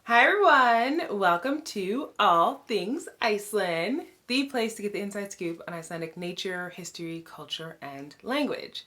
Hi everyone, welcome to All Things Iceland, the place to get the inside scoop on Icelandic nature, history, culture, and language.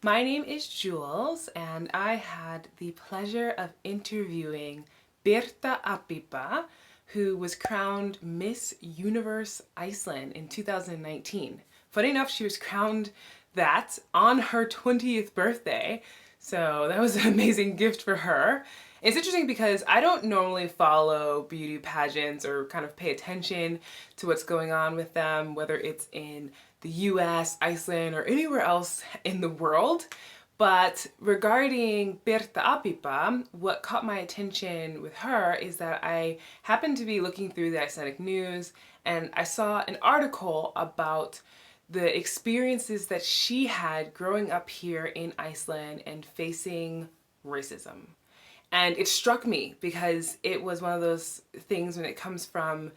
My name is Jules, and I had the pleasure of interviewing Birta Abiba, who was crowned Miss Universe Iceland in 2019. Funny enough, she was crowned that on her 20th birthday, so that was an amazing gift for her. It's interesting because I don't normally follow beauty pageants or kind of pay attention to what's going on with them, whether it's in the US, Iceland, or anywhere else in the world. But regarding Birta Abiba, what caught my attention with her is that I happened to be looking through the Icelandic news and I saw an article about the experiences that she had growing up here in Iceland and facing racism. And it struck me because it was one of those things when it comes from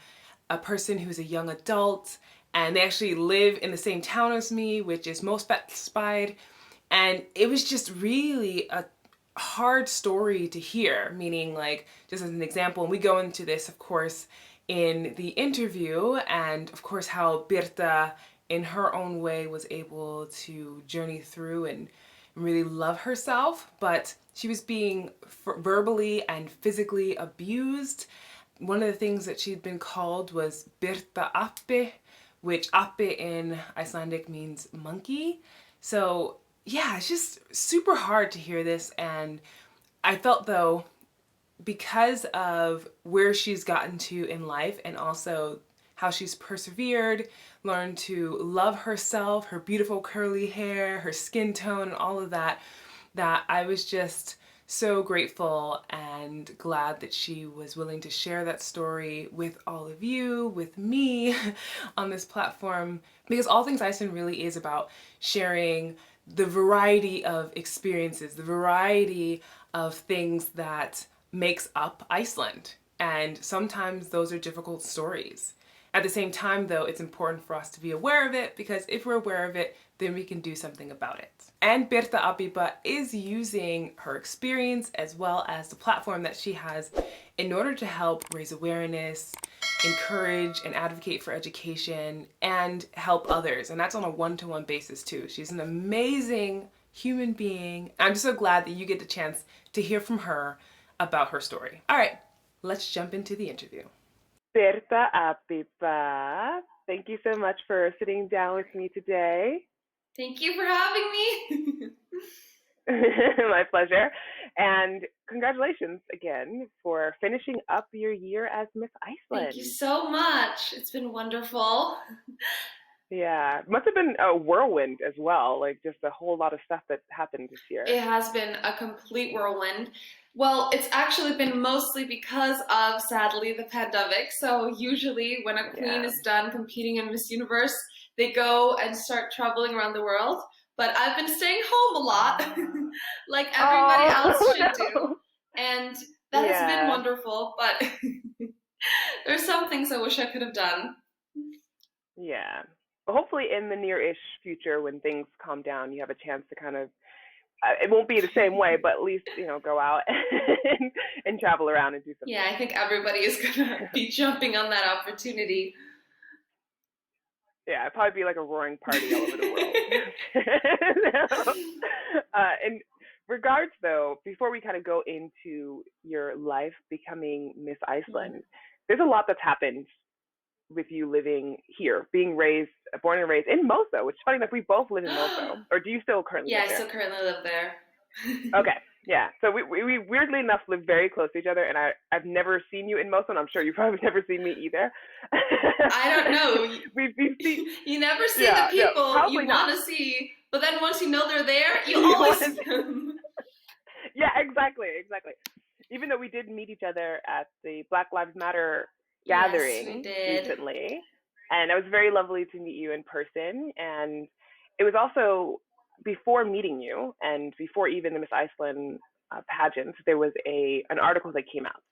a person who's a young adult and they actually live in the same town as me, which is Mosfellsbær. And it was just really a hard story to hear, meaning like, just as an example, and we go into this, of course, in the interview, and of course how Birta, in her own way, was able to journey through and really love herself, but she was being verbally and physically abused. One of the things that she'd been called was Birta Abiba, which Abiba in Icelandic means monkey. So yeah, it's just super hard to hear this, and I felt though, because of where she's gotten to in life and also how she's persevered, learned to love herself, her beautiful curly hair, her skin tone, and all of that, that I was just so grateful and glad that she was willing to share that story with all of you, with me on this platform, because All Things Iceland really is about sharing the variety of experiences, the variety of things that makes up Iceland. And sometimes those are difficult stories. At the same time, though, it's important for us to be aware of it, because if we're aware of it, then we can do something about it. And Birta Abiba is using her experience as well as the platform that she has in order to help raise awareness, encourage and advocate for education, and help others. And that's on a one-to-one basis too. She's an amazing human being. I'm just so glad that you get the chance to hear from her about her story. All right, let's jump into the interview. Birta Abiba, thank you so much for sitting down with me today. Thank you for having me. My pleasure. And congratulations again for finishing up your year as Miss Iceland. Thank you so much. It's been wonderful. Yeah, must have been a whirlwind as well, like just a whole lot of stuff that happened this year. It has been a complete whirlwind. Well, it's actually been mostly because of, sadly, the pandemic. So usually when a queen is done competing in Miss Universe, they go and start traveling around the world. But I've been staying home a lot, like everybody else should do. And that has been wonderful, but there's some things I wish I could have done. Yeah. Hopefully in the near-ish future when things calm down, you have a chance to kind of, it won't be the same way, but at least, go out and travel around and do something. Yeah, I think everybody is going to be jumping on that opportunity. Yeah, it'd probably be like a roaring party all over the world. In regards, though, before we kind of go into your life becoming Miss Iceland, there's a lot that's happened with you living here, being born and raised in Moso, which is funny enough, we both live in Moso. Or do you still currently live there? Yeah, I still currently live there. Okay, yeah. So we weirdly enough live very close to each other, and I've never seen you in Moso, and I'm sure you've probably never seen me either. I don't know. we've seen, you never see the people you want to see, but then once you know they're there, you always see them. Yeah, exactly. Even though we did meet each other at the Black Lives Matter gathering recently, and it was very lovely to meet you in person. And it was also before meeting you and before even the Miss Iceland pageant, there was an article that came out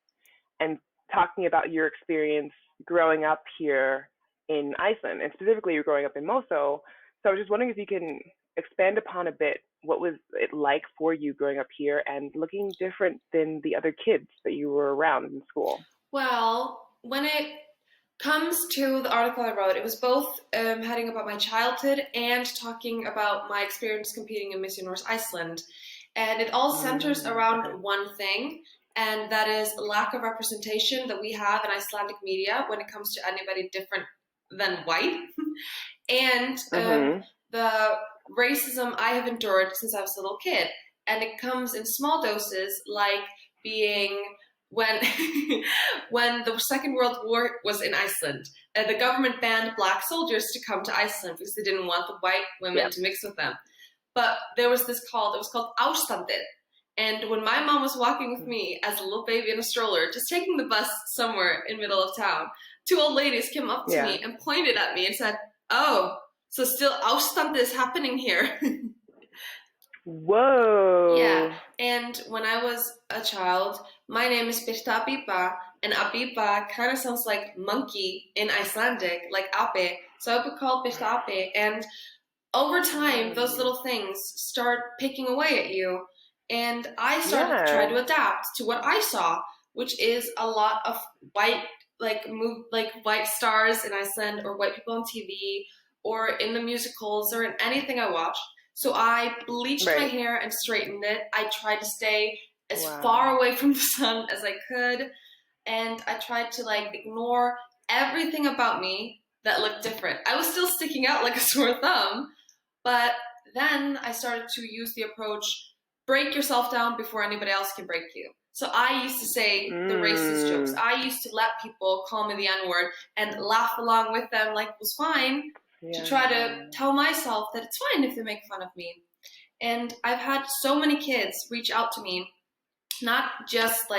and talking about your experience growing up here in Iceland, and specifically you're growing up in Moso. So I was just wondering if you can expand upon a bit what was it like for you growing up here and looking different than the other kids that you were around in school? Well, when it comes to the article I wrote, it was both heading about my childhood and talking about my experience competing in Miss Universe Iceland. And it all centers around one thing, and that is lack of representation that we have in Icelandic media when it comes to anybody different than white. And the racism I have endured since I was a little kid. And it comes in small doses, like being when when the Second World War was in Iceland, the government banned black soldiers to come to Iceland because they didn't want the white women to mix with them. But there was it was called Ástandið. And when my mom was walking with me as a little baby in a stroller, just taking the bus somewhere in the middle of town, two old ladies came up to me and pointed at me and said, "Oh, so still Ástandið is happening here." Whoa. Yeah. And when I was a child, my name is Birta Abiba, and Abiba kind of sounds like monkey in Icelandic, like ape. So I would call Birta ape. And over time, those little things start picking away at you. And I started to try to adapt to what I saw, which is a lot of white, white stars in Iceland, or white people on TV, or in the musicals, or in anything I watched. So I bleached my hair and straightened it. I tried to stay as far away from the sun as I could. And I tried to ignore everything about me that looked different. I was still sticking out like a sore thumb. But then I started to use the approach, break yourself down before anybody else can break you. So I used to say the racist jokes. I used to let people call me the N-word and laugh along with them like it was fine. To try to tell myself that it's fine if they make fun of me. And I've had so many kids reach out to me, not just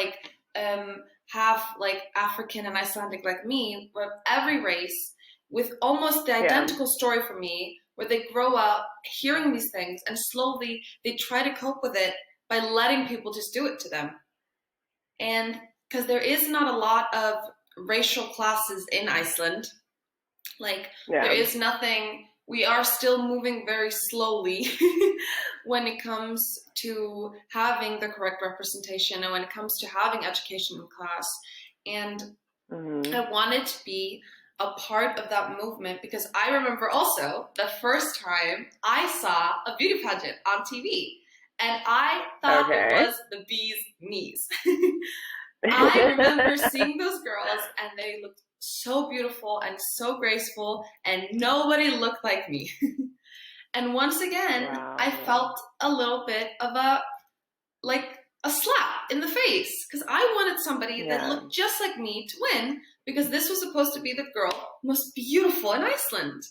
half African and Icelandic like me, but every race, with almost the identical story for me, where they grow up hearing these things and slowly they try to cope with it by letting people just do it to them. And because there is not a lot of racial classes in Iceland, there is nothing, we are still moving very slowly when it comes to having the correct representation and when it comes to having education in class. And I wanted to be a part of that movement because I remember also the first time I saw a beauty pageant on TV, and I thought it was the bee's knees. I remember seeing those girls, and they looked so beautiful and so graceful, and nobody looked like me. And once again, I felt a little bit of a slap in the face, because I wanted somebody that looked just like me to win, because this was supposed to be the girl most beautiful in Iceland.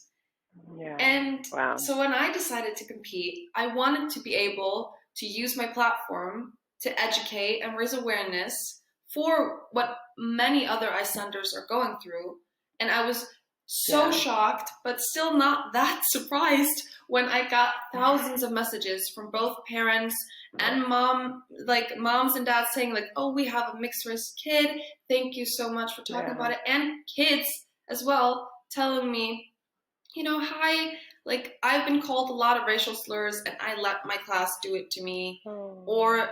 And so when I decided to compete, I wanted to be able to use my platform to educate and raise awareness for what many other Icelanders are going through. And I was so shocked, but still not that surprised when I got thousands of messages from both parents and moms and dads saying "Oh, we have a mixed race kid. Thank you so much for talking about it." And kids as well telling me, "Hi, I've been called a lot of racial slurs and I let my class do it to me." Or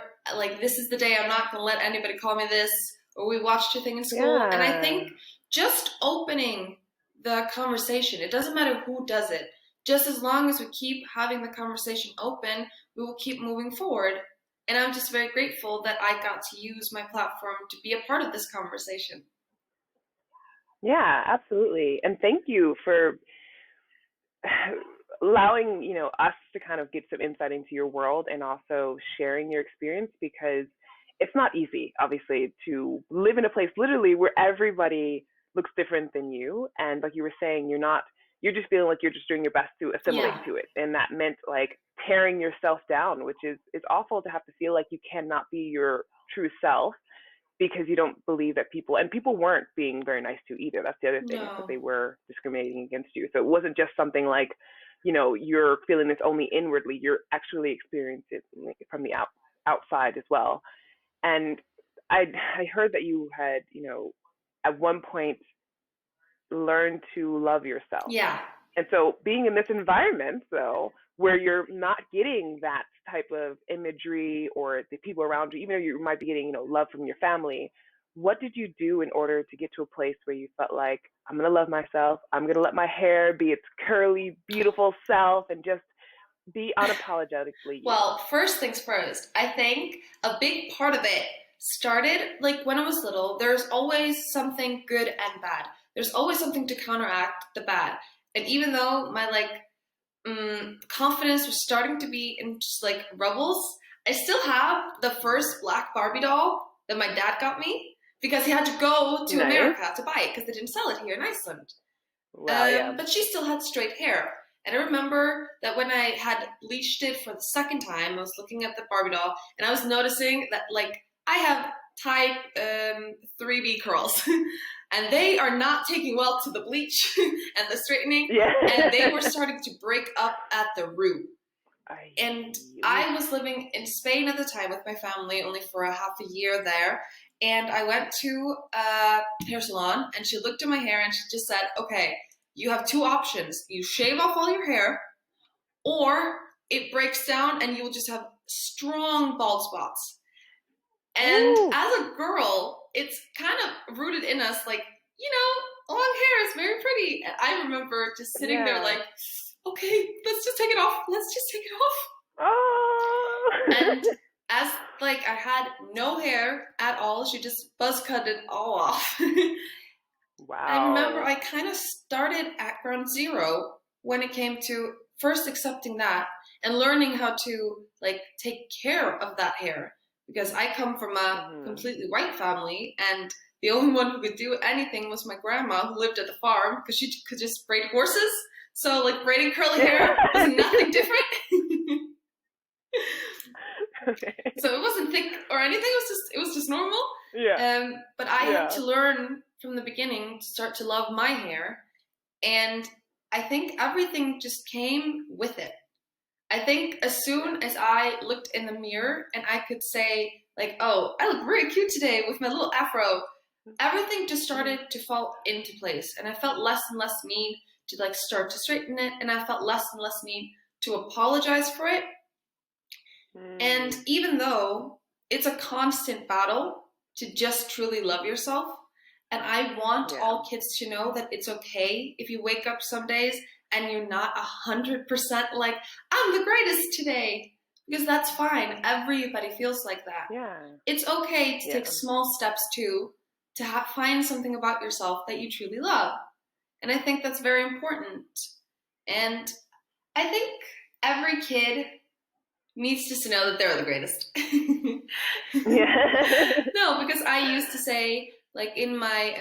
"This is the day I'm not going to let anybody call me this," or "We watched your thing in school." And I think just opening the conversation, it doesn't matter who does it, just as long as we keep having the conversation open, we will keep moving forward. And I'm just very grateful that I got to use my platform to be a part of this conversation. Yeah, absolutely. And thank you for allowing, us to kind of get some insight into your world and also sharing your experience, because it's not easy, obviously, to live in a place literally where everybody looks different than you. And like you were saying, you're just feeling like you're just doing your best to assimilate to it. And that meant tearing yourself down, which is awful to have to feel like you cannot be your true self because you don't believe that people weren't being very nice to you either. That's the other thing, that they were discriminating against you. So it wasn't just something you're feeling this only inwardly, you're actually experiencing it from the outside as well. And I heard that you had, at one point learned to love yourself. Yeah. And so being in this environment, though, where you're not getting that type of imagery or the people around you, even though you might be getting, love from your family. What did you do in order to get to a place where you felt like, I'm going to love myself, I'm going to let my hair be its curly, beautiful self, and just be unapologetically you? Well, first things first, I think a big part of it started like when I was little. There's always something good and bad. There's always something to counteract the bad. And even though my confidence was starting to be in just like rubbles, I still have the first black Barbie doll that my dad got me because he had to go to America to buy it because they didn't sell it here in Iceland. Wow, But she still had straight hair. And I remember that when I had bleached it for the second time, I was looking at the Barbie doll and I was noticing that like I have type 3B curls and they are not taking well to the bleach and the straightening. Yeah. And they were starting to break up at the root. And I was living in Spain at the time with my family, only for a half a year there. And I went to a hair salon and she looked at my hair and she just said, okay, you have two options. You shave off all your hair or it breaks down and you will just have strong bald spots. And as a girl, it's kind of rooted in us like, long hair is very pretty. And I remember just sitting there like, okay, let's just take it off. Let's just take it off. Oh. And as like I had no hair at all, she just buzz cut it all off. Wow. I remember I kind of started at ground zero when it came to first accepting that and learning how to like take care of that hair. Because I come from a completely white family and the only one who could do anything was my grandma who lived at the farm because she could just braid horses. So like braiding curly hair was nothing different. Okay. So it wasn't thick or anything. It was just normal. Yeah. But I had to learn from the beginning to start to love my hair. And I think everything just came with it. I think as soon as I looked in the mirror and I could say like, oh, I look very cute today with my little afro, everything just started to fall into place. And I felt less and less need to like start to straighten it. And I felt less and less need to apologize for it. And even though it's a constant battle to just truly love yourself, and I want all kids to know that it's okay if you wake up some days and you're not 100% like, I'm the greatest today, because that's fine. Everybody feels like that. Yeah. It's okay to take small steps too, to find something about yourself that you truly love. And I think that's very important. And I think every kid needs just to know that they're the greatest. No, because I used to say, like in my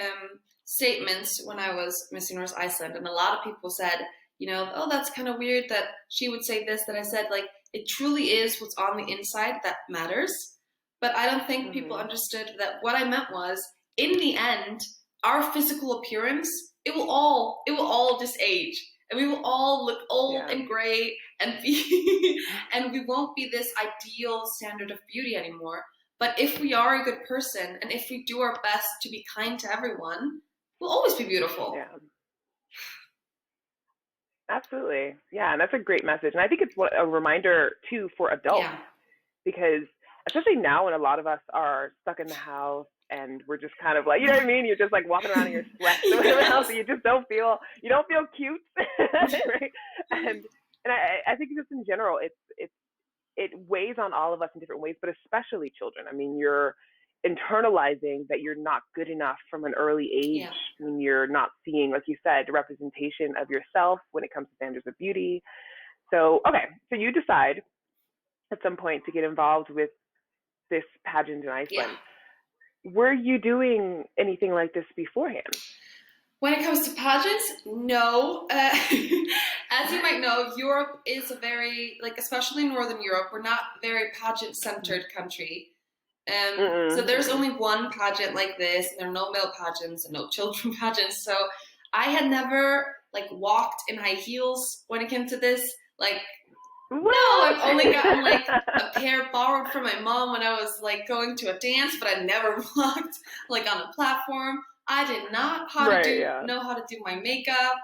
statements when I was Miss Universe Iceland, and a lot of people said, oh, that's kind of weird that she would say this, that I said, like, it truly is what's on the inside that matters. But I don't think people understood that what I meant was, in the end, our physical appearance, it will all just age. And we will all look old and gray and be, and we won't be this ideal standard of beauty anymore. But if we are a good person and if we do our best to be kind to everyone, we'll always be beautiful. Yeah. Absolutely. Yeah, and that's a great message. And I think it's a reminder, too, for adults. Yeah. Because especially now when a lot of us are stuck in the house and we're just kind of like, you know what I mean? You're just like walking around in your sweats or whatever else, and you just don't feel cute, right? And I think just in general, it weighs on all of us in different ways, but especially children. I mean, you're internalizing that you're not good enough from an early age when you're not seeing, like you said, the representation of yourself when it comes to standards of beauty. So you decide at some point to get involved with this pageant in Iceland. Yeah. Were you doing anything like this beforehand? When it comes to pageants, no. As you might know, Europe is a very, like, especially Northern Europe, we're not a very pageant-centered country. So there's only one pageant like this. There are no male pageants and no children pageants. So I had never, like, walked in high heels when it came to this. Like, no, I've only gotten, like, a pair borrowed from my mom when I was, like, going to a dance, but I never walked, like, on a platform. I did not know how to do my makeup.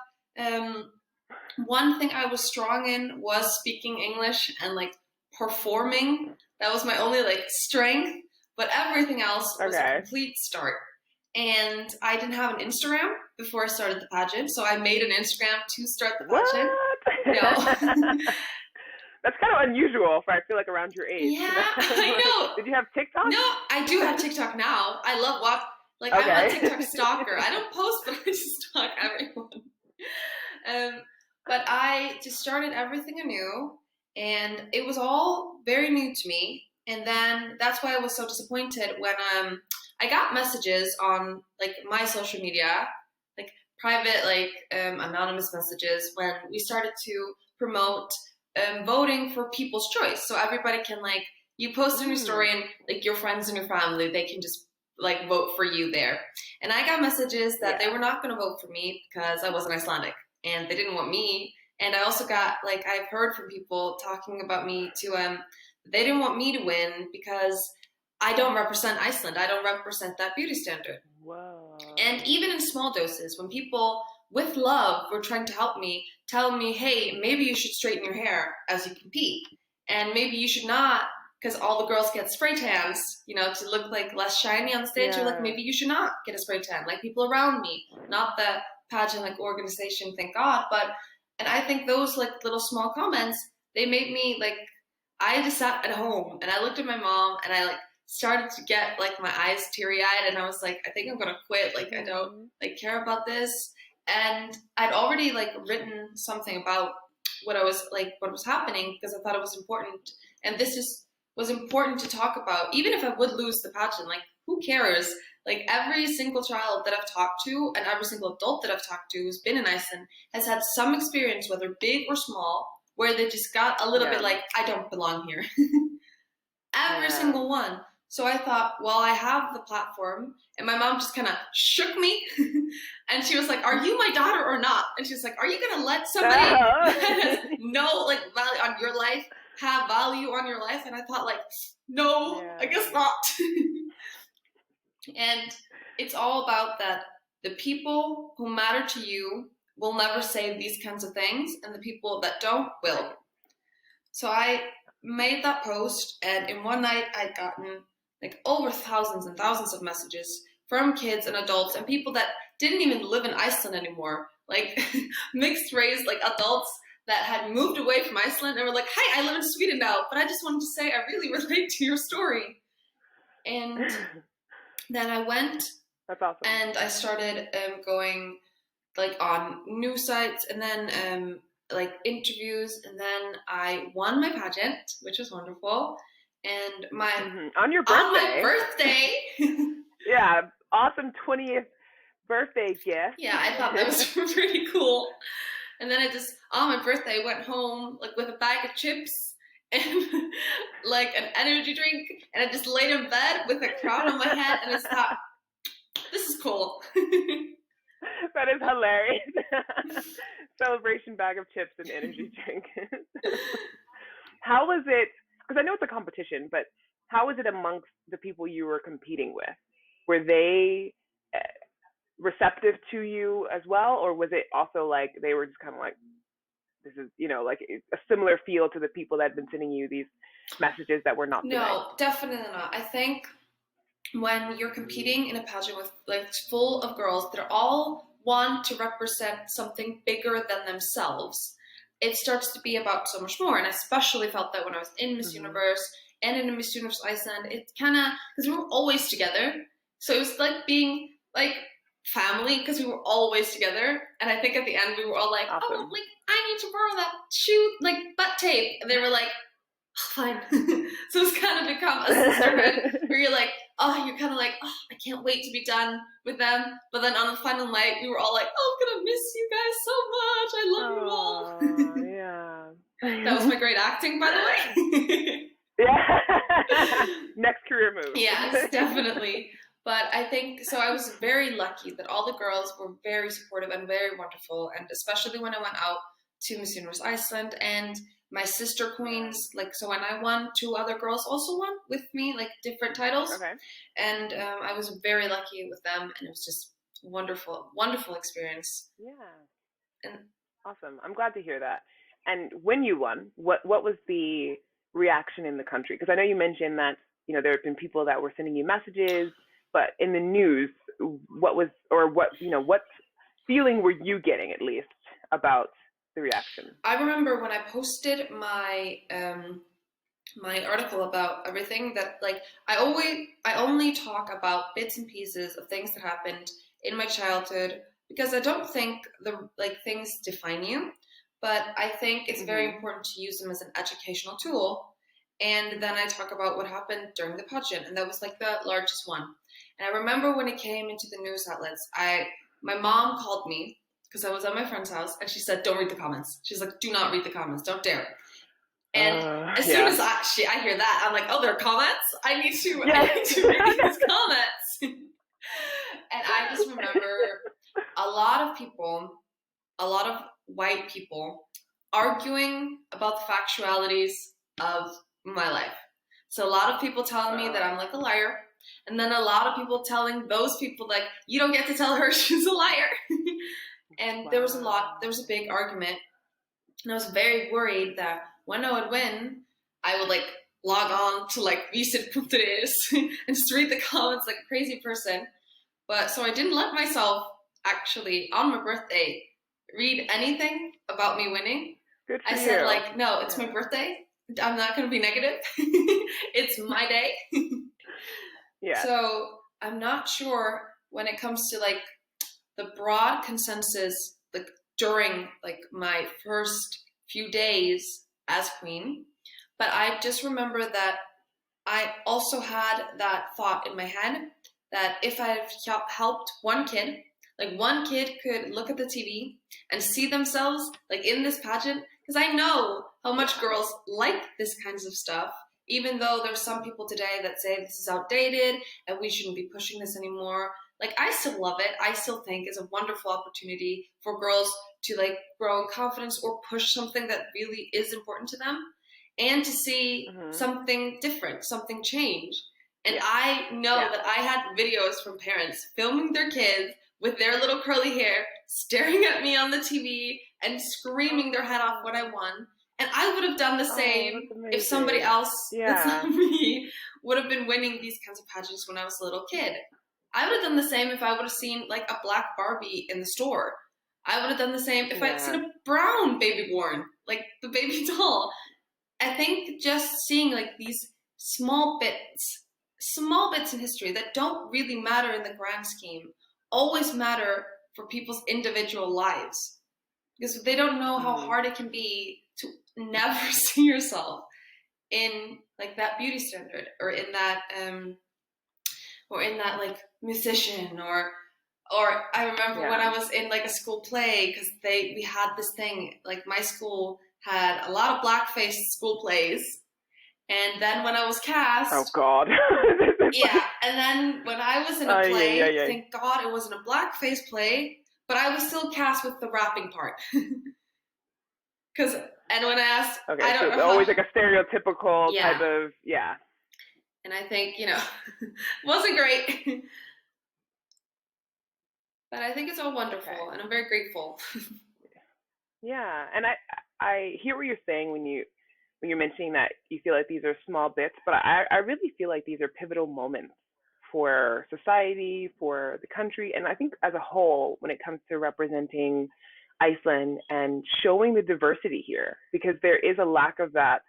one thing I was strong in was speaking English and like performing. That was my only like strength, but everything else was a complete start. And I didn't have an Instagram before I started the pageant, so I made an Instagram to start the pageant. No. That's kind of unusual for, I feel like, around your age. Yeah, I know. Did you have TikTok? No, I do have TikTok now. I love I'm a TikTok stalker. I don't post, but I just stalk everyone. But I just started everything anew, and it was all very new to me. And then that's why I was so disappointed when I got messages on like my social media, like private, like anonymous messages, when we started to promote voting for people's choice. So everybody can like, you post in your story and like your friends and your family, they can just like vote for you there. And I got messages that they were not going to vote for me because I wasn't Icelandic and they didn't want me. And I also got like, I've heard from people talking about me to, they didn't want me to win because I don't represent Iceland. I don't represent that beauty standard. Whoa. And even in small doses, when people with love were trying to help me, telling me, hey, maybe you should straighten your hair as you compete. And maybe you should not, because all the girls get spray tans, you know, to look like less shiny on the stage. You're like, maybe you should not get a spray tan, like people around me, not the pageant like organization, thank God. And I think those like little small comments, they made me like, I just sat at home and I looked at my mom and I like started to get like my eyes teary-eyed and I was like, I think I'm gonna quit. Like I don't like care about this. And I'd already like written something about what was happening because I thought it was important. And this just was important to talk about, even if I would lose the pageant. Like who cares? Like every single child that I've talked to and every single adult that I've talked to who's been in Iceland has had some experience, whether big or small, where they just got a little bit like, I don't belong here. Every single one. So I thought, well, I have the platform. And my mom just kind of shook me. And she was like, are you my daughter or not? And she was like, are you going to let somebody that has no like value on your life have value on your life? And I thought like, no, I guess not. And it's all about that. The people who matter to you will never say these kinds of things, and the people that don't will. So I made that post, and in one night I'd gotten like over thousands and thousands of messages from kids and adults and people that didn't even live in Iceland anymore, like mixed race, like adults that had moved away from Iceland and were like, hi, I live in Sweden now, but I just wanted to say I really relate to your story. And then I went That's awesome. And I started going like on news sites and then like interviews, and then I won my pageant, which was wonderful. And on your birthday. On my birthday. Yeah, awesome 20th birthday gift. Yeah, I thought that was pretty cool. And then I just on my birthday went home like with a bag of chips and like an energy drink, and I just laid in bed with a crown on my head, and I just thought, this is cool. That is hilarious. Celebration bag of chips and energy drink. How was it? Because I know it's a competition, but how was it amongst the people you were competing with? Were they receptive to you as well, or was it also like they were just kind of like, this is, you know, like a similar feel to the people that had been sending you these messages that were not so No, nice? Definitely not. I think when you're competing in a pageant with like full of girls that all want to represent something bigger than themselves, it starts to be about so much more. And I especially felt that when I was in Miss Universe and in Miss Universe Iceland, it kind of, because we were always together. So it was like being like family because we were always together. And I think at the end we were all like, awesome. Oh, like I need to borrow that shoe, like butt tape. And they were like, oh, fine. So it's kind of become a sisterhood where you're like, oh, you're kind of like, oh, I can't wait to be done with them. But then on the final night, we were all like, oh, I'm going to miss you guys so much. I love you all. Yeah. That was my great acting, by the way. Yeah. Next career move. Yes, definitely. But I think, so I was very lucky that all the girls were very supportive and very wonderful. And especially when I went out to Miss Universe Iceland, and my sister queens, like, so when I won, 2 other girls also won with me, like different titles. Okay. And I was very lucky with them, and it was just wonderful, wonderful experience. Yeah. And Awesome. I'm glad to hear that. And when you won, what was the reaction in the country? Because I know you mentioned that, you know, there have been people that were sending you messages, but in the news, what feeling were you getting at least about the reaction? I remember when I posted my my article about everything that, like, I only talk about bits and pieces of things that happened in my childhood, because I don't think things define you, but I think it's very important to use them as an educational tool. And then I talk about what happened during the pageant, and that was like the largest one. And I remember when it came into the news outlets, my mom called me because I was at my friend's house, and she said, "Don't read the comments." She's like, "Do not read the comments. Don't dare." And as soon as I hear that, I'm like, "Oh, there are comments? I need to read these comments." And I just remember a lot of white people arguing about the factualities of my life. So a lot of people telling me that I'm like a liar, and then a lot of people telling those people, like, "You don't get to tell her she's a liar." And there was a big argument, and I was very worried that when I would win, I would like log on to like Vísir.is and just read the comments like a crazy person. But so I didn't let myself actually on my birthday read anything about me winning. Good for I said, like, no, it's my birthday. I'm not going to be negative. It's my day. Yeah. So I'm not sure when it comes to like the broad consensus, like during like my first few days as queen, but I just remember that I also had that thought in my head that if I've helped one kid, like one kid could look at the TV and see themselves like in this pageant, because I know how much girls like this kinds of stuff, even though there's some people today that say this is outdated and we shouldn't be pushing this anymore. Like, I still love it. I still think it's a wonderful opportunity for girls to like grow in confidence or push something that really is important to them, and to see something different, something change. And I know that I had videos from parents filming their kids with their little curly hair, staring at me on the TV and screaming their head off when I won. And I would have done the same if somebody else that's not me would have been winning these kinds of pageants when I was a little kid. I would have done the same if I would have seen like a black Barbie in the store. I would have done the same if I'd seen a brown baby born, like the baby doll. I think just seeing like these small bits in history that don't really matter in the grand scheme always matter for people's individual lives, because they don't know how hard it can be to never see yourself in like that beauty standard, or in that like musician, or I remember when I was in like a school play, because we had this thing, like my school had a lot of blackface school plays, and then when I was cast, oh god. And then when I was in a play, thank God it wasn't a blackface play, but I was still cast with the rapping part. And when I asked, I don't know, always like a stereotypical type of and I think, wasn't great. But I think it's all wonderful, and I'm very grateful. Yeah, and I hear what you're saying when you're mentioning that you feel like these are small bits, but I really feel like these are pivotal moments for society, for the country, and I think as a whole when it comes to representing Iceland and showing the diversity here, because there is a lack of that,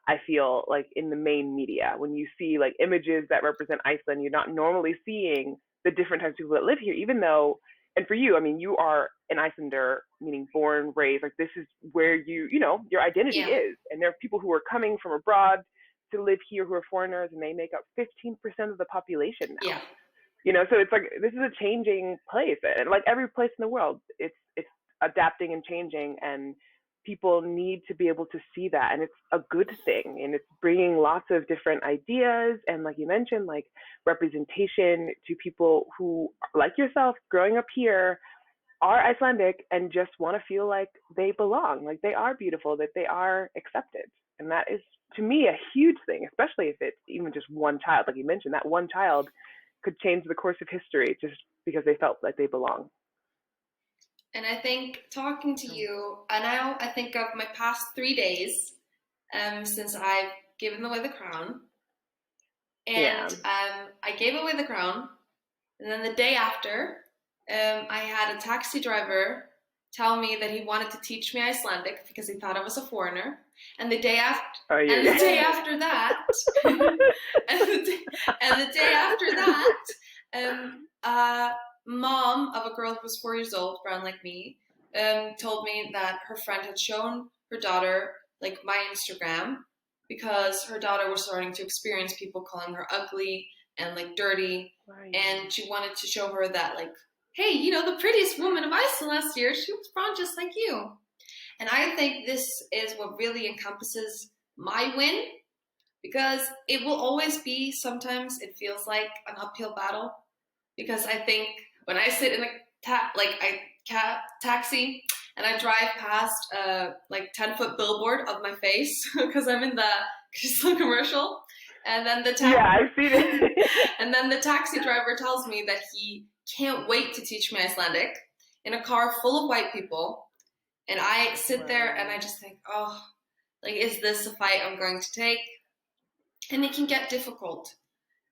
I feel like, in the main media. When you see like images that represent Iceland, you're not normally seeing the different types of people that live here, even though, and for you, I mean, you are an Icelander, meaning born, raised, like this is where your identity is. And there are people who are coming from abroad to live here who are foreigners, and they make up 15% of the population now. Yeah. So it's like, this is a changing place, and like every place in the world, it's adapting and changing, and people need to be able to see that, and it's a good thing, and it's bringing lots of different ideas, and like you mentioned, like representation to people who, like yourself, growing up here, are Icelandic and just want to feel like they belong, like they are beautiful, that they are accepted. And that is, to me, a huge thing, especially if it's even just one child. Like you mentioned, that one child could change the course of history just because they felt like they belong. And I think talking to you, and now I think of my past 3 days since I've given away the crown. And I gave away the crown. And then the day after, I had a taxi driver tell me that he wanted to teach me Icelandic because he thought I was a foreigner. And the day after, and the day after that, and the day after that, mom of a girl who was 4 years old, brown like me, told me that her friend had shown her daughter like my Instagram because her daughter was starting to experience people calling her ugly and like dirty, and she wanted to show her that like, hey, you know, the prettiest woman of Iceland last year, she was brown just like you. And I think this is what really encompasses my win, because it will always be, sometimes it feels like an uphill battle, because I think when I sit in a taxi and I drive past a like 10-foot billboard of my face because I'm in the commercial, and then I've seen it. And then the taxi driver tells me that he can't wait to teach me Icelandic in a car full of white people, and I sit there and I just think, oh, like, is this a fight I'm going to take? And it can get difficult.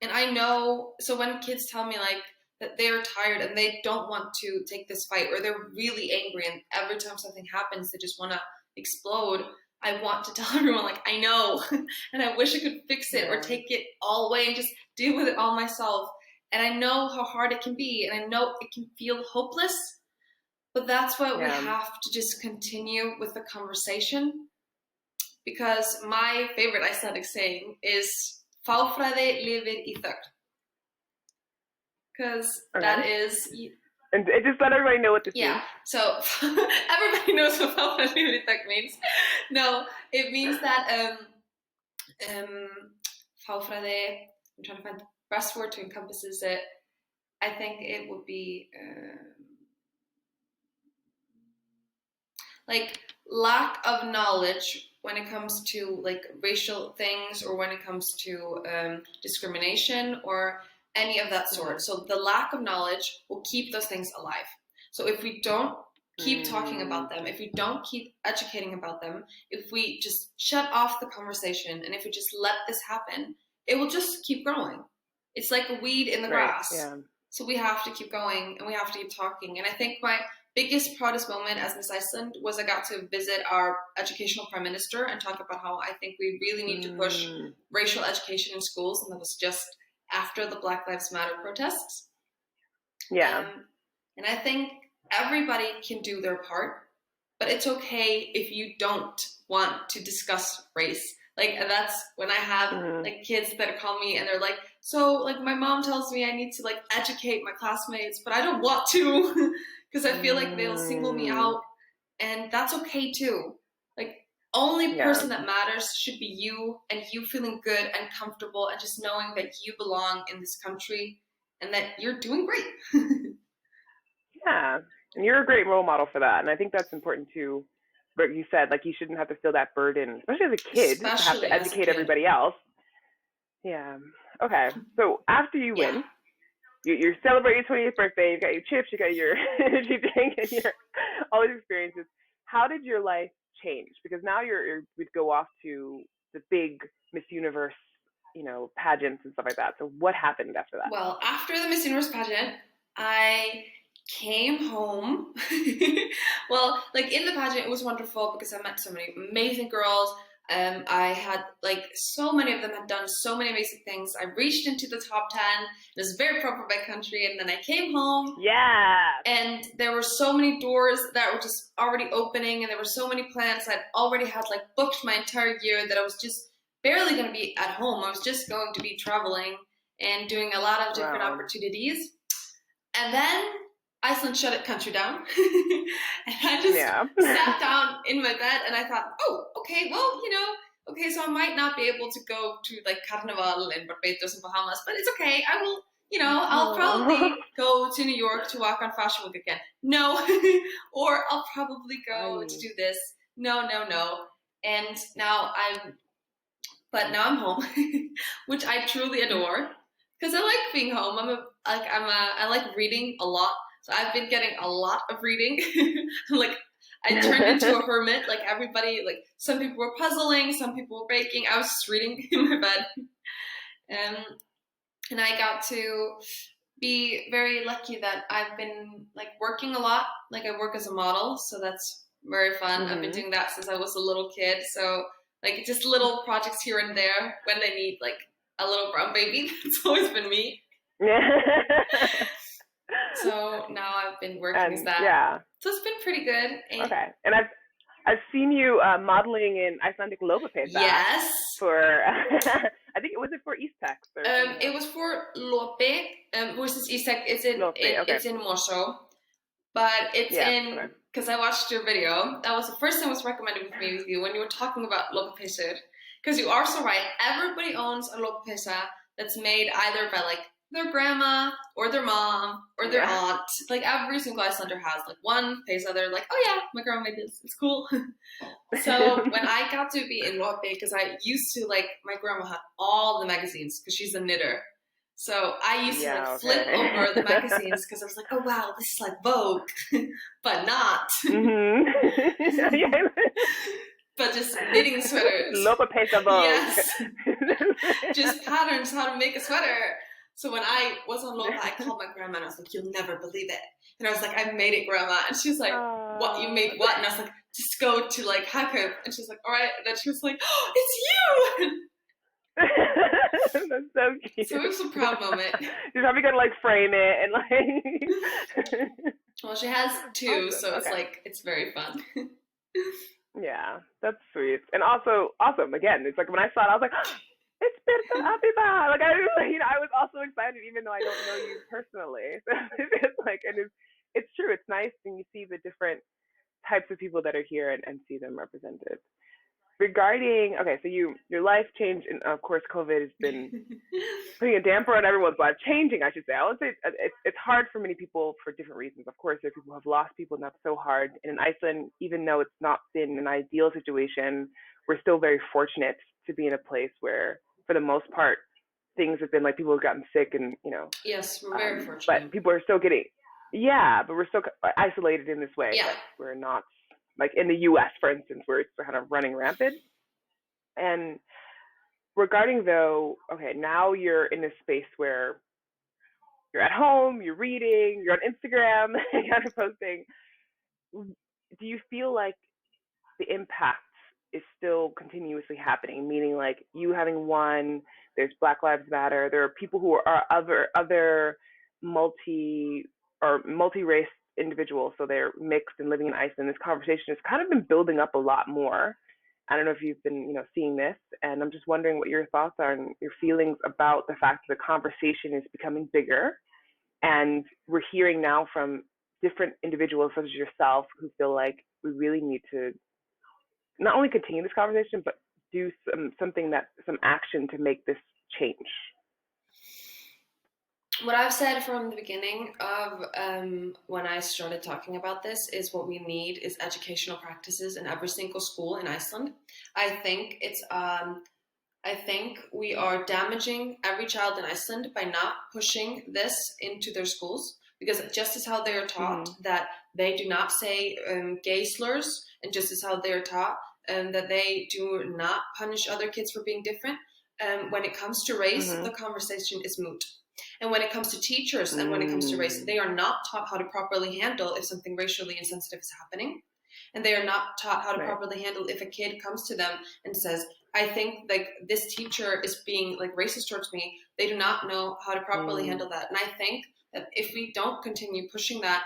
And I know, so when kids tell me like that they're tired and they don't want to take this fight, or they're really angry and every time something happens they just want to explode, I want to tell everyone like, I know, and I wish I could fix it or take it all away and just deal with it all myself. And I know how hard it can be, and I know it can feel hopeless, but that's why we have to just continue with the conversation. Because my favorite Icelandic saying is "Fáfræði lifir í þögn." Because that is... And just let everybody know what this means. Yeah, so everybody knows what "Fáfræði lifir í þögn" means. No, it means that Fáfræði, I'm trying to find the best word to encompasses it. I think it would be like lack of knowledge when it comes to like racial things, or when it comes to discrimination or any of that sort. So the lack of knowledge will keep those things alive. So if we don't keep talking about them, if we don't keep educating about them, if we just shut off the conversation, and if we just let this happen, it will just keep growing. It's like a weed in the grass. Yeah. So we have to keep going, and we have to keep talking. And I think my biggest, proudest moment as Miss Iceland was I got to visit our educational prime minister and talk about how I think we really need to push racial education in schools. And that was just after the Black Lives Matter protests. Yeah. And I think everybody can do their part, but it's okay if you don't want to discuss race. Like, and that's when I have like kids that call me and they're like, so like my mom tells me I need to like educate my classmates, but I don't want to because I feel like they'll single me out, and that's okay too. Like, only person that matters should be you, and you feeling good and comfortable and just knowing that you belong in this country and that you're doing great. Yeah, and you're a great role model for that, and I think that's important too. But you said, like, you shouldn't have to feel that burden, especially as a kid, to have to educate everybody else. Yeah. Okay. So after you win, you're celebrating your 20th birthday, you got your chips, you got your energy drink, and your all these experiences. How did your life change? Because now we'd go off to the big Miss Universe, you know, pageants and stuff like that. So what happened after that? Well, after the Miss Universe pageant, I came home. Well, like in the pageant, it was wonderful because I met so many amazing girls. I had like so many of them had done so many amazing things. I reached into the top 10. It was very proud of my country, and then I came home. Yeah. And there were so many doors that were just already opening, and there were so many plans. I'd already had like booked my entire year that I was just barely going to be at home. I was just going to be traveling and doing a lot of different opportunities. And then Iceland shut its country down. And I just sat down in my bed and I thought, oh, okay, well, you know, okay, so I might not be able to go to like Carnival in Barbados and Bahamas, but it's okay. I will, you know, I'll probably go to New York to walk on Fashion Week again. No. Or I'll probably go to do this. No. And now I'm home, which I truly adore because I like being home. I like reading a lot. So I've been getting a lot of reading. Like, I turned into a hermit. Like, everybody, like, some people were puzzling, some people were baking. I was just reading in my bed. And I got to be very lucky that I've been, like, working a lot. Like, I work as a model, so that's very fun. I've been doing that since I was a little kid. So, like, just little projects here and there when they need, like, a little brown baby. It's always been me. So now I've been working as that. Yeah. So it's been pretty good. Okay. And I've seen you modeling in Icelandic lopapeysa. Yes. For I think it for East Tex. It was for Lope, which is East Tex. It's in it's in Morrison, but it's in because I watched your video. That was the first time it was recommended with me with you when you were talking about lopapeysa. Because you are so right. Everybody owns a lopapeysa that's made either by like their grandma or their mom or their aunt. Like every single Icelander has like one peysa. They're like, oh yeah, my grandma made this. It's cool. So when I got to be in Lope, because I used to like, my grandma had all the magazines because she's a knitter. So I used to like flip over the magazines because I was like, oh wow, this is like Vogue, but not. But just knitting sweaters. Lopapeysa Vogue. Yes. Just patterns, how to make a sweater. So when I was on Lopa, I called my grandma and I was like, you'll never believe it. And I was like, I made it, Grandma. And she was like, what, you made what? And I was like, just go to like Hakup. And she was like, all right. And then she was like, oh, it's you. That's so cute. So it was a proud moment. You're probably gonna like frame it and like. Well, she has two, so it's like, it's very fun. Yeah, that's sweet. And also awesome. Again, it's like when I saw it, I was like, it's Birta Abiba. Like I was also excited, even though I don't know you personally. So it's like, and it's true. It's nice when you see the different types of people that are here and see them represented. Regarding, so your life changed, and of course COVID has been putting a damper on everyone's life, changing, I should say. I would say it's hard for many people for different reasons. Of course, there are people who have lost people, and that's so hard. And in Iceland, even though it's not been an ideal situation, we're still very fortunate to be in a place where, for the most part, things have been like people have gotten sick and, Yes, we're very fortunate. But people are still getting, but we're still isolated in this way. Yeah. But we're not, like in the U.S., for instance, where it's kind of running rampant. And regarding though, now you're in this space where you're at home, you're reading, you're on Instagram, kind of posting. Do you feel like the impact is still continuously happening? Meaning like you having one, there's Black Lives Matter, there are people who are other multi-race individuals, so they're mixed and living in Iceland. This conversation has kind of been building up a lot more. I don't know if you've been, seeing this, and I'm just wondering what your thoughts are and your feelings about the fact that the conversation is becoming bigger, and we're hearing now from different individuals such as yourself who feel like we really need to not only continue this conversation, but do some action to make this change. What I've said from the beginning of when I started talking about this is what we need is educational practices in every single school in Iceland. I think we are damaging every child in Iceland by not pushing this into their schools, because just as how they are taught that they do not say gay slurs, and just as how they are taught that they do not punish other kids for being different, when it comes to race, the conversation is moot. And when it comes to teachers and when it comes to race, they are not taught how to properly handle if something racially insensitive is happening. And they are not taught how to properly handle if a kid comes to them and says, I think like this teacher is being like racist towards me. They do not know how to properly handle that. And I think that if we don't continue pushing that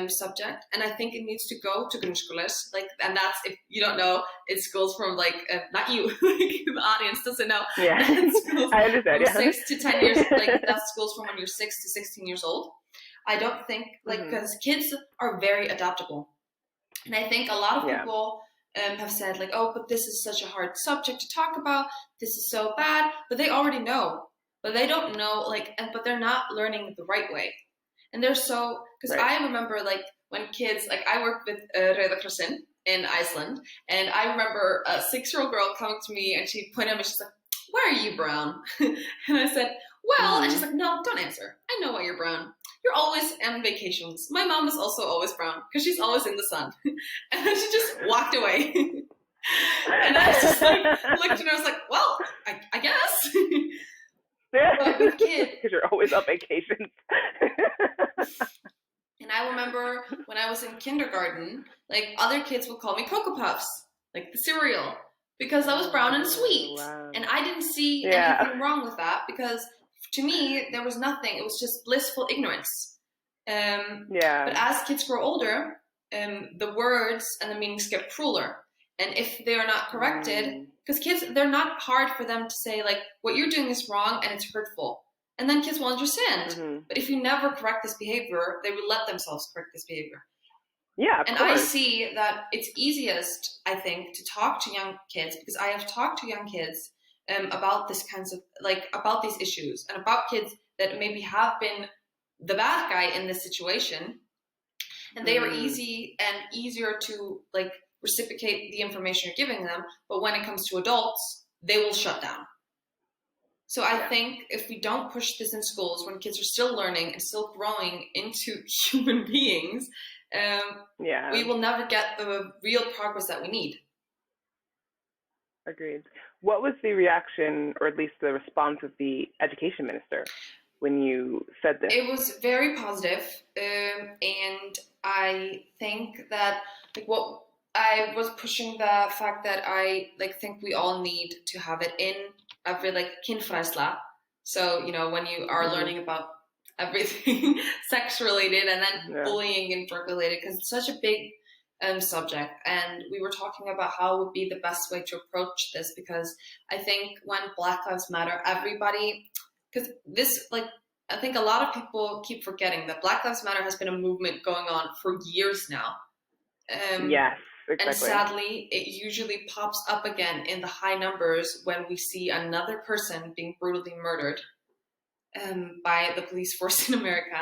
subject, and I think it needs to go to grunnskólas, like, and that's, if you don't know, it's schools from like not you, like the audience doesn't know. Yeah, I understand. From 6 to 10 years, like that's schools from when you're 6 to 16 years old. I don't think like because kids are very adaptable, and I think a lot of people have said like, oh, but this is such a hard subject to talk about. This is so bad, but they already know, but they don't know but they're not learning the right way. And they're so, because I remember like when kids, like I worked with Rauða Krossin in Iceland, and I remember a 6-year-old girl coming to me and she pointed at me, she's like, why are you brown? And I said, well, and she's like, no, don't answer. I know why you're brown. You're always on vacations. My mom is also always brown because she's always in the sun. And then she just walked away. And I was just like, looked at her, I was like, well, I guess. But with kids. Because you're always on vacations. And I remember when I was in kindergarten, like other kids would call me Cocoa Puffs, like the cereal, because I was brown and sweet. Wow. And I didn't see anything wrong with that because to me, there was nothing. It was just blissful ignorance. But as kids grow older, the words and the meanings get crueler. And if they are not corrected, because kids, they're not hard for them to say, like, what you're doing is wrong and it's hurtful. And then kids will understand. Mm-hmm. But if you never correct this behavior, they will let themselves correct this behavior. Yeah, and I see that it's easiest, I think, to talk to young kids, because I have talked to young kids about this kinds of, like, about these issues and about kids that maybe have been the bad guy in this situation. And they are easy and easier to, like, reciprocate the information you're giving them. But when it comes to adults, they will shut down. So I think if we don't push this in schools when kids are still learning and still growing into human beings, we will never get the real progress that we need. Agreed. What was the reaction, or at least the response of the education minister when you said this? It was very positive, and I think that, like, what I was pushing the fact that I, like, think we all need to have it in every, like, kynfræðsla. So, you know, when you are learning about everything sex related and then bullying and drug related, because it's such a big subject. And we were talking about how would be the best way to approach this, because I think when Black Lives Matter, everybody, because this, like, I think a lot of people keep forgetting that Black Lives Matter has been a movement going on for years now. Yes. Exactly. And sadly, it usually pops up again in the high numbers when we see another person being brutally murdered by the police force in America.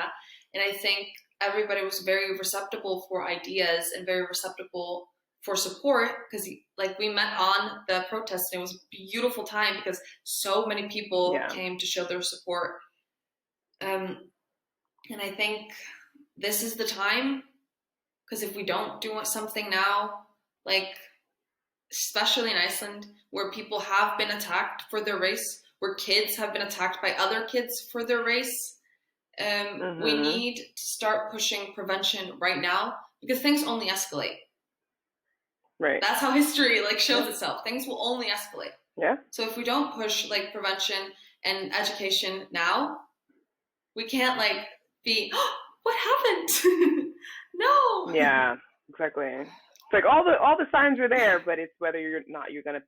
And I think everybody was very receptive for ideas and very receptive for support, because, like, we met on the protest and it was a beautiful time because so many people came to show their support. And I think this is the time. Because if we don't do something now, like, especially in Iceland, where people have been attacked for their race, where kids have been attacked by other kids for their race, we need to start pushing prevention right now, because things only escalate. Right. That's how history, like, shows itself. Things will only escalate. Yeah. So if we don't push, like, prevention and education now, we can't, like, be, oh, what happened? No. Yeah, exactly. It's like all the signs are there, but it's whether you're going to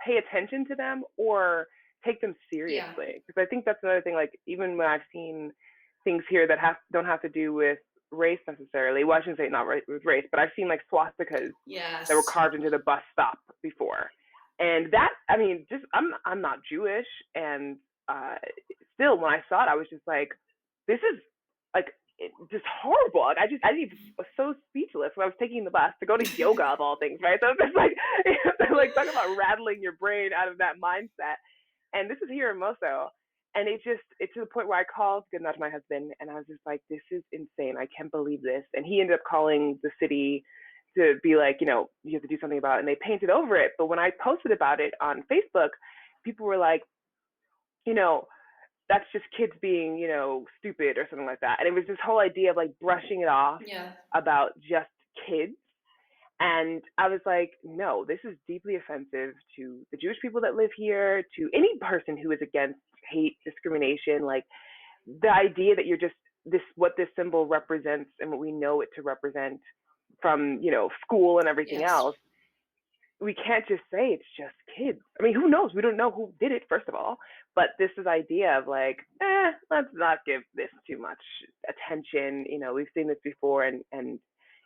pay attention to them or take them seriously. Because I think that's another thing. Like, even when I've seen things here that don't have to do with race necessarily. Well, I shouldn't say not with race, but I've seen, like, swastikas that were carved into the bus stop before, and that, I mean, just I'm not Jewish, and still when I saw it, I was just like, this is, like, just horrible. Like, I was so speechless when I was taking the bus to go to yoga of all things, right? So it's just like, like, talking about rattling your brain out of that mindset. And this is here in Moso, and it's to the point where I called Gunnar, my husband, and I was just like, this is insane. I can't believe this. And he ended up calling the city to be like, you know, you have to do something about it. And they painted over it. But when I posted about it on Facebook, people were like, you know, that's just kids being, you know, stupid or something like that. And it was this whole idea of, like, brushing it off about just kids. And I was like, no, this is deeply offensive to the Jewish people that live here, to any person who is against hate, discrimination. Like, the idea that you're just what this symbol represents and what we know it to represent from, you know, school and everything else. We can't just say it's just kids. I mean, who knows? We don't know who did it, first of all. But this is idea of, like, let's not give this too much attention. You know, we've seen this before, and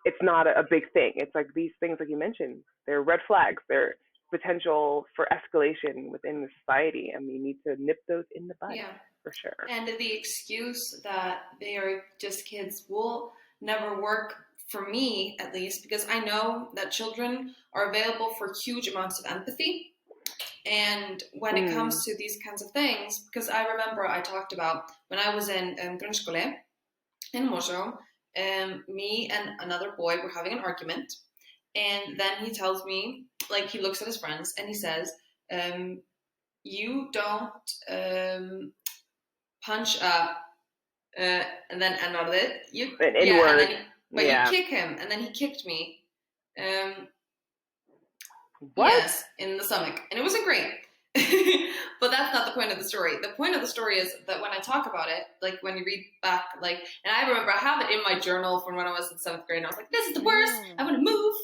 it's not a big thing. It's like these things, like you mentioned, they're red flags. They're potential for escalation within the society, and we need to nip those in the bud, for sure. And the excuse that they are just kids will never work, for me at least, because I know that children are available for huge amounts of empathy. And when it comes to these kinds of things, because I remember I talked about when I was in grundskole in Morrison, me and another boy were having an argument. And then he tells me, like, he looks at his friends and he says, you don't punch up, and then another, you, an yeah, N-word. and then but you kick him, and then he kicked me. What? Yes, in the stomach, and it wasn't great. But that's not the point of the story. The point of the story is that when I talk about it, like when you read back, like, and I remember I have it in my journal from when I was in 7th grade, and I was like, this is the worst, I want to move.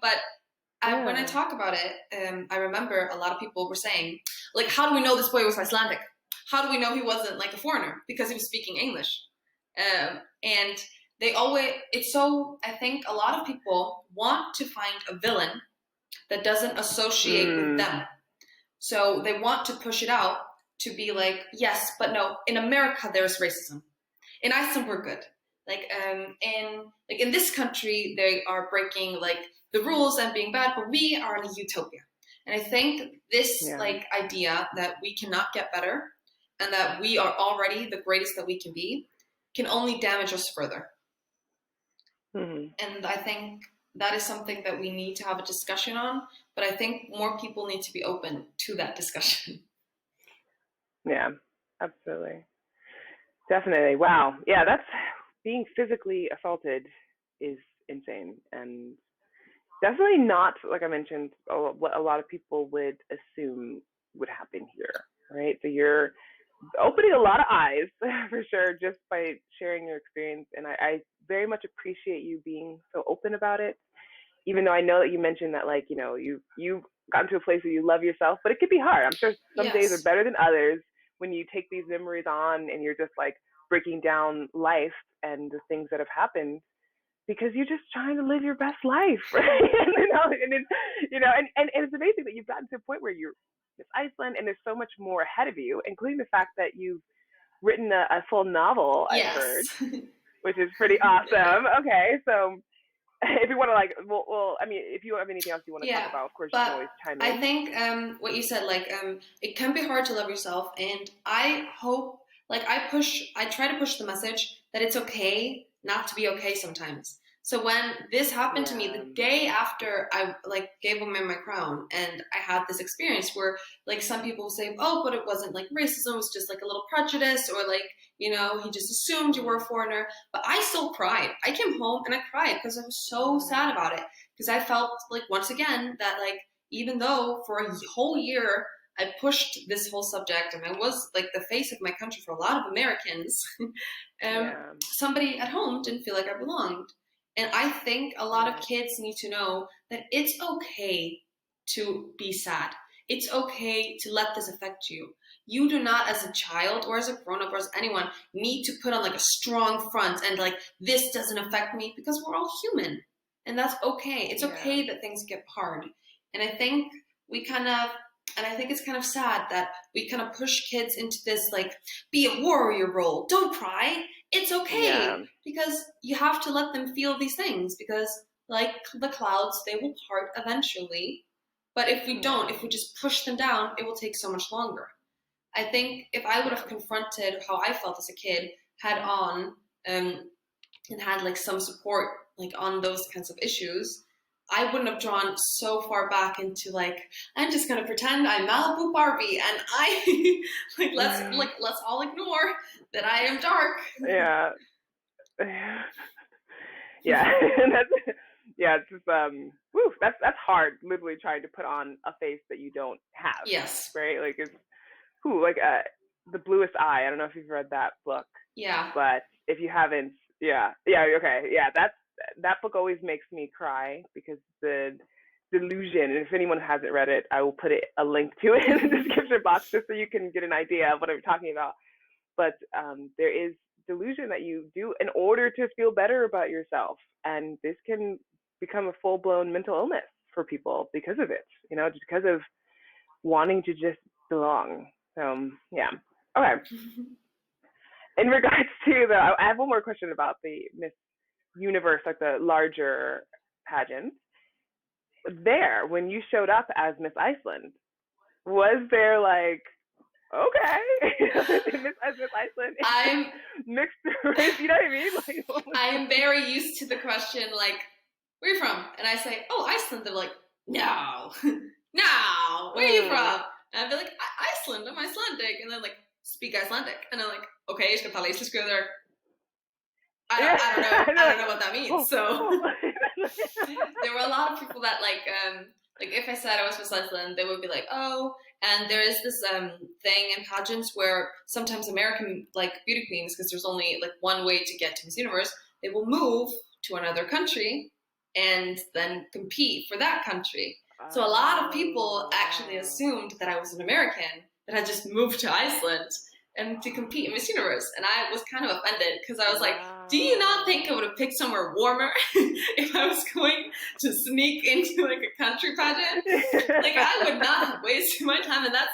But when I talk about it, I remember a lot of people were saying, like, how do we know this boy was Icelandic? How do we know he wasn't like a foreigner? Because he was speaking English. And they always, it's so, I think a lot of people want to find a villain that doesn't associate with them. So they want to push it out to be like, yes, but no, in America there's racism. In Iceland we're good. Like in this country they are breaking like the rules and being bad, but we are in a utopia. And I think this like idea that we cannot get better and that we are already the greatest that we can be can only damage us further. And I think that is something that we need to have a discussion on, but I think more people need to be open to that discussion. Yeah, absolutely. Definitely. Wow. Yeah, that's being physically assaulted is insane. And definitely not, like I mentioned, what a lot of people would assume would happen here, right? So you're opening a lot of eyes for sure just by sharing your experience. And I very much appreciate you being so open about it, even though I know that you mentioned that, like, you know, you've gotten to a place where you love yourself, but it could be hard. I'm sure some days are better than others when you take these memories on and you're just like breaking down life and the things that have happened because you're just trying to live your best life, right? And it's amazing that you've gotten to a point where you're Miss Iceland and there's so much more ahead of you, including the fact that you've written a full novel, I've heard, which is pretty awesome. Okay, so if you want to, like, well, I mean, if you have anything else you want to talk about, of course, you can always chime in. I think what you said, like, it can be hard to love yourself, and I hope, like, I try to push the message that it's okay not to be okay sometimes. So when this happened to me, the day after I, like, gave away my crown, and I had this experience where, like, some people say, oh, but it wasn't, like, racism, it was just, like, a little prejudice, or, like, you know, he just assumed you were a foreigner. But I still cried. I came home and I cried because I was so sad about it. Because I felt, like, once again, that, like, even though for a whole year I pushed this whole subject and I was, like, the face of my country for a lot of Americans, somebody at home didn't feel like I belonged. And I think a lot of kids need to know that it's okay to be sad. It's okay to let this affect you. You do not, as a child or as a grown-up or as anyone, need to put on, like, a strong front and, like, this doesn't affect me, because we're all human. And that's okay. It's okay that things get hard. And I think I think it's kind of sad that we kind of push kids into this, like, be a warrior role. Don't cry. It's okay. Because you have to let them feel these things, because, like the clouds, they will part eventually. But if we don't, if we just push them down, it will take so much longer. I think if I would have confronted how I felt as a kid head on, and had, like, some support, like, on those kinds of issues, I wouldn't have drawn so far back into, like, I'm just gonna pretend I'm Malibu Barbie and I let's all ignore that I am dark. It's just that's hard, literally trying to put on a face that you don't have. Yes. Right? Like, it's the Bluest Eye. I don't know if you've read that book. Yeah. But if you haven't, that book always makes me cry, because the delusion, and if anyone hasn't read it, I will put a link to it in the description box just so you can get an idea of what I'm talking about. But there is delusion that you do in order to feel better about yourself, and this can become a full-blown mental illness for people because of it, just because of wanting to just belong. So okay. In regards to I have one more question about the Miss Universe, like the larger pageant. There, when you showed up as Miss Iceland, Was there like, okay, Miss Iceland, I'm mixed race, you know what I mean? Like, I am very used to the question, like, where are you from? And I say, oh, Iceland. They're like, no, no, where are you from? And I'd be like, Iceland, I'm Icelandic. And then like, speak Icelandic. And I'm like, okay, jag ska tala isländska there. I don't know what that means. So there were a lot of people that like if I said I was Miss Iceland, they would be like, oh. And there is this thing in pageants where sometimes American like beauty queens, because there's only like one way to get to Miss Universe, they will move to another country and then compete for that country. So a lot of people actually assumed that I was an American that had just moved to Iceland and to compete in Miss Universe. And I was kind of offended because I was like, do you not think I would have picked somewhere warmer if I was going to sneak into like a country pageant? Like I would not have wasted my time. And that's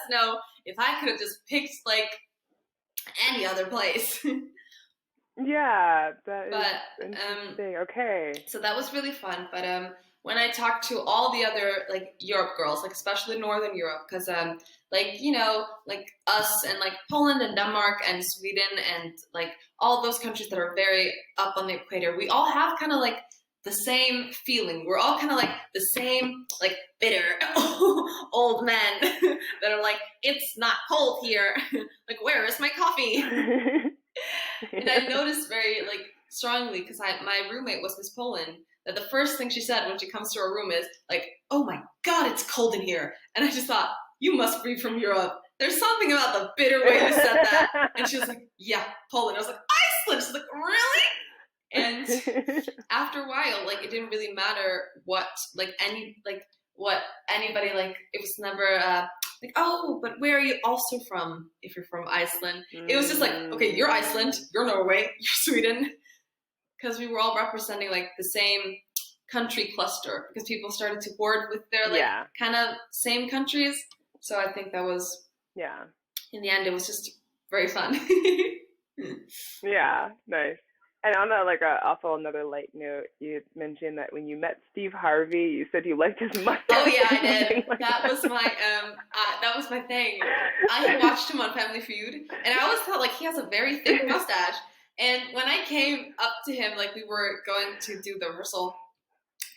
if I could have just picked like any other place. Yeah, that is interesting. Okay. So that was really fun. But when I talked to all the other like Europe girls, like especially Northern Europe, because like like us and like Poland and Denmark and Sweden and like all those countries that are very up on the equator, we all have kind of like the same feeling. We're all kind of like the same like bitter old men that are like, it's not cold here. Like, where is my coffee? And I noticed very like strongly because my roommate was Miss Poland, that the first thing she said when she comes to our room is like, oh my God, it's cold in here. And I just thought, you must be from Europe. There's something about the bitter way you said that. And she was like, yeah, Poland. I was like, Iceland. She's like, really? And after a while, like it didn't really matter what anybody like. It was never like, oh, but where are you also from? If you're from Iceland, it was just like, okay, you're Iceland, you're Norway, you're Sweden, because we were all representing like the same country cluster. Because people started to board with their like kind of same countries. So I think that was in the end, it was just very fun. Yeah, nice. And on also another light note, you mentioned that when you met Steve Harvey, you said you liked his mustache. Oh yeah, I did. That was my thing. I had watched him on Family Feud, and I always thought like he has a very thick mustache. And when I came up to him, like we were going to do the rehearsal,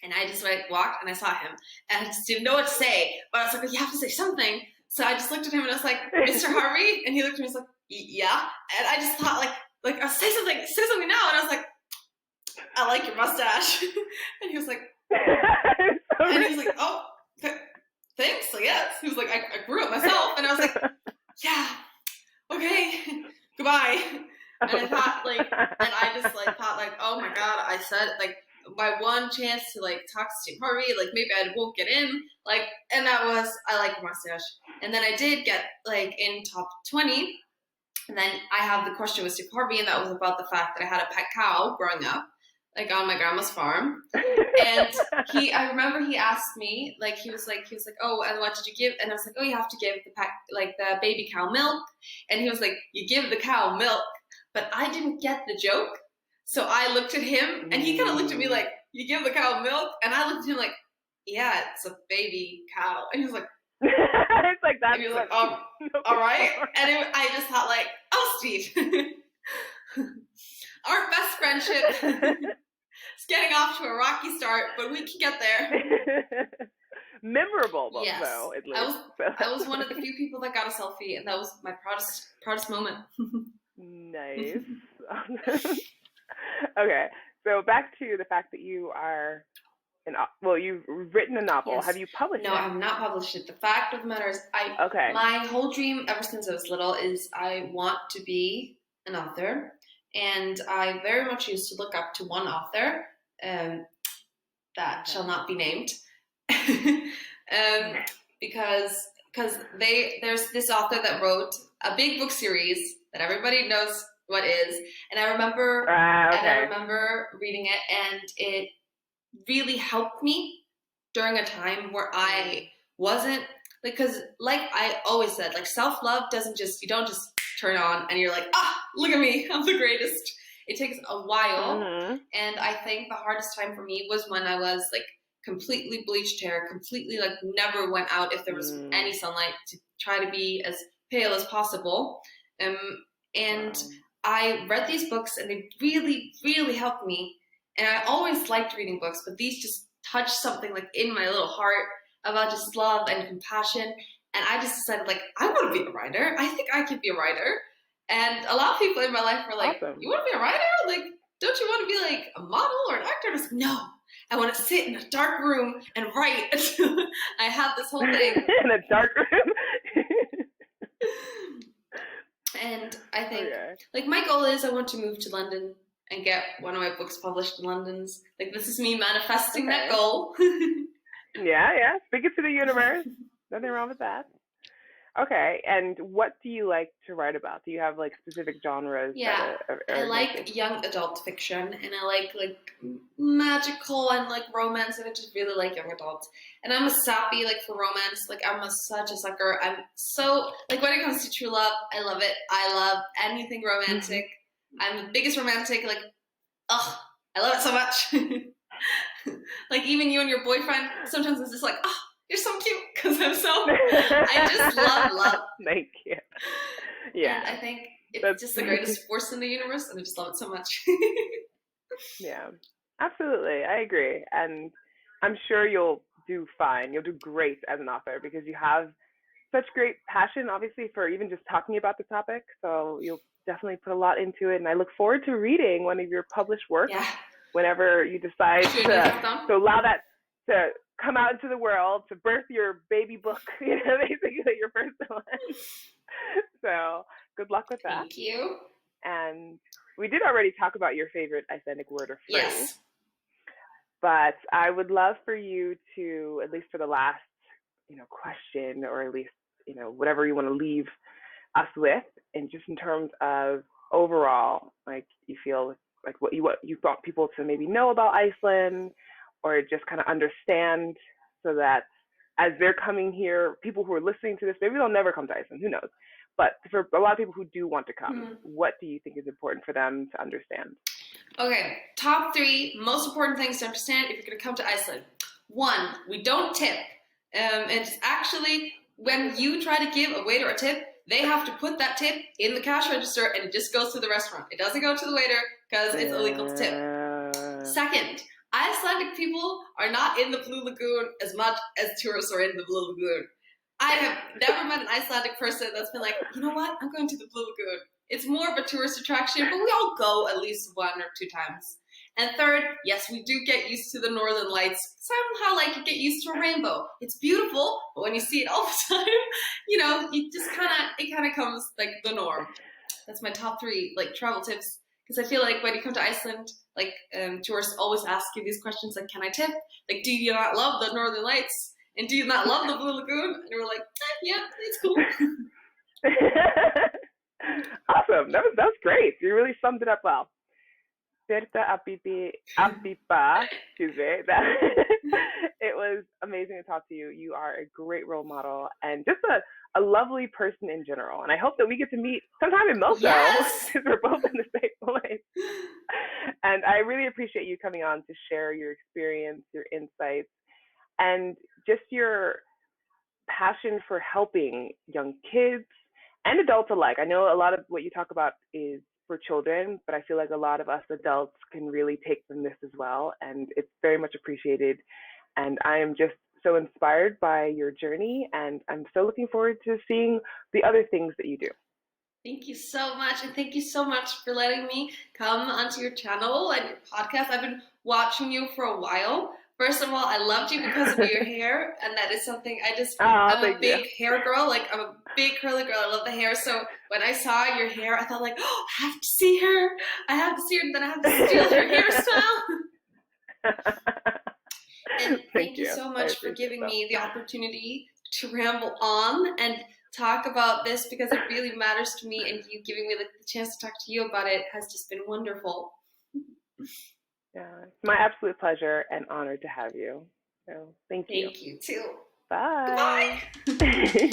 and I just like walked and I saw him, and I just didn't know what to say. But I was like, well, you have to say something. So I just looked at him and I was like, Mr. Harvey, and he looked at me and was like, yeah. And I just thought like I'll say something now. And I was like, I like your mustache. And he was like, and he was like, oh, thanks, I guess. He was like, I grew it myself. And I was like, yeah, okay, goodbye. And I thought I just like thought like, oh my God, I said like my one chance to like talk to Steve Harvey, like maybe I won't get in, like, and that was, I like your mustache. And then I did get like in top 20. And then I have the question with Steve Harvey, and that was about the fact that I had a pet cow growing up, like on my grandma's farm. And I remember he asked me, like, he was like, oh, and what did you give? And I was like, oh, you have to give the baby cow milk. And he was like, you give the cow milk. But I didn't get the joke. So I looked at him, and he kind of looked at me like, you give the cow milk? And I looked at him like, yeah, it's a baby cow. And he was like, it's like that. And he was like, oh, all right. And I just thought like, oh, Steve, our best friendship is getting off to a rocky start, but we can get there. Memorable, yes. though, at least. I was one of the few people that got a selfie, and that was my proudest moment. Nice. Okay, so back to the fact that you are you've written a novel. Yes. Have you published it? No, I have not published it. The fact of the matter is, my whole dream ever since I was little is I want to be an author, and I very much used to look up to one author that shall not be named, because there's this author that wrote a big book series that everybody knows what is, and I remember reading it, and it really helped me during a time where I wasn't, because like I always said, like self-love you don't just turn on and you're like, look at me, I'm the greatest. It takes a while. And I think the hardest time for me was when I was like completely bleached hair, completely like never went out if there was any sunlight, to try to be as pale as possible. And I read these books and they really, really helped me. And I always liked reading books, but these just touched something like in my little heart about just love and compassion. And I just decided, like, I want to be a writer. I think I could be a writer. And a lot of people in my life were like, you want to be a writer? Like, don't you want to be like a model or an actor? I was like, no, I want to sit in a dark room and write. I have this whole thing. In a dark room? And I think, like, my goal is I want to move to London and get one of my books published in London's. Like, this is me manifesting that goal. Yeah. Speak it to the universe. Nothing wrong with that. Okay, and what do you like to write about? Do you have like specific genres? Yeah, I like young adult fiction, and I like magical and like romance, and I just really like young adults. And I'm a sappy like for romance. Like I'm such a sucker. I'm so like when it comes to true love, I love it. I love anything romantic. I'm the biggest romantic. Like, I love it so much. Like even you and your boyfriend, sometimes it's just like, you're so cute because I just love. Thank you. Yeah. And I think it's just the greatest force in the universe, and I just love it so much. Yeah, absolutely. I agree. And I'm sure you'll do fine. You'll do great as an author because you have such great passion, obviously, for even just talking about the topic. So you'll definitely put a lot into it. And I look forward to reading one of your published works whenever you decide to allow that to come out into the world, to birth your baby book, basically your first one. So good luck with that. Thank you. And we did already talk about your favorite Icelandic word or phrase. Yes. But I would love for you to, at least for the last, question, or at least, whatever you want to leave us with, and just in terms of overall, like you feel like what you want people to maybe know about Iceland, or just kind of understand, so that as they're coming here, people who are listening to this, maybe they'll never come to Iceland, who knows? But for a lot of people who do want to come, what do you think is important for them to understand? Okay, top 3 most important things to understand if you're going to come to Iceland. 1, we don't tip. It's actually, when you try to give a waiter a tip, they have to put that tip in the cash register, and it just goes to the restaurant. It doesn't go to the waiter because it's illegal to tip. Second, Icelandic people are not in the Blue Lagoon as much as tourists are in the Blue Lagoon. I have never met an Icelandic person that's been like, you know what, I'm going to the Blue Lagoon. It's more of a tourist attraction, but we all go at least 1 or 2 times. And third, yes, we do get used to the northern lights. Somehow like you get used to a rainbow. It's beautiful, but when you see it all the time, you just it kind of comes like the norm. That's my top 3 like travel tips. Because I feel like when you come to Iceland, like tourists always ask you these questions like, can I tip? Like, do you not love the northern lights? And do you not love the Blue Lagoon? And we're like, yeah, it's cool. Awesome. That was great. You really summed it up well. Birta Abiba, excuse me. It was amazing to talk to you. You are a great role model and just a lovely person in general. And I hope that we get to meet sometime in Milko, because we're both in the same place. And I really appreciate you coming on to share your experience, your insights, and just your passion for helping young kids and adults alike. I know a lot of what you talk about is for children, but I feel like a lot of us adults can really take from this as well, and it's very much appreciated. And I am just so inspired by your journey, and I'm so looking forward to seeing the other things that you do. Thank you so much, and thank you so much for letting me come onto your channel and your podcast. I've been watching you for a while. First of all, I loved you because of your hair, and that is something I'm a big hair girl. Like, I'm a big curly girl. I love the hair. So when I saw your hair, I thought like, I have to see her. I have to see her, and then I have to steal her hairstyle. And thank you so much for giving me the opportunity to ramble on and talk about this, because it really matters to me, and you giving me the chance to talk to you about it has just been wonderful. Yeah, it's my absolute pleasure and honor to have you. So thank you. Thank you too. Bye. Goodbye.